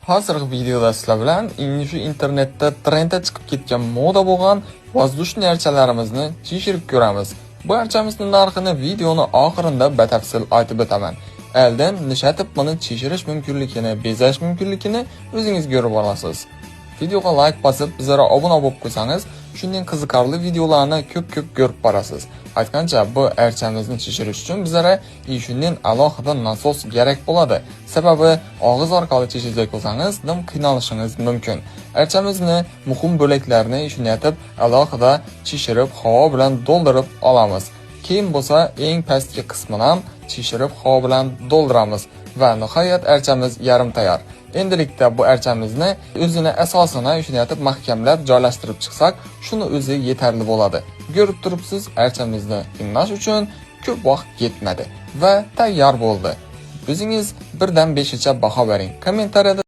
Hozirgi videoda sizlar bilan shu internetda trendga chiqib ketgan moda bo'lgan воздушный archalarimizni chishirib ko'ramiz. Bu archamizning narxini videoni oxirida batafsil aytib o'taman. Eldan nishlatib buni chishirish mumkinligini, bezash mumkinligini o'zingiz ko'rib olasiz. Videoga like bosib, bizga obuna bo'lib qo'ysangiz, shunday qiziqarli videolarni ko'p ko'rib borasiz. Aytgancha, bu archamizni chishirish uchun bizga shunday alohida nasos kerak bo'ladi. Sababi og'iz orqali chishirsak bo'lsangiz, nim qiynalishingiz mumkin. Archamizni muhim bo'laklarini shunaytib alohida chishirib, havo bilan to'ldirib olamiz. Keyin bo'lsa, eng pastki qismini ham chishirib, havo bilan to'ldiramiz va nihoyat archamiz yarim tayyor. Endilikda bu archamizni o'zini asosini shunaytib mahkamlab joylashtirib chiqsak, shuni o'zi yetarli bo'ladi. Ko'rib turibsiz, archamizni tinglash uchun ko'p vaqt ketmadi va tayyor bo'ldi. O'zingiz 1 dan 5 gacha baho bering. Kommentariyada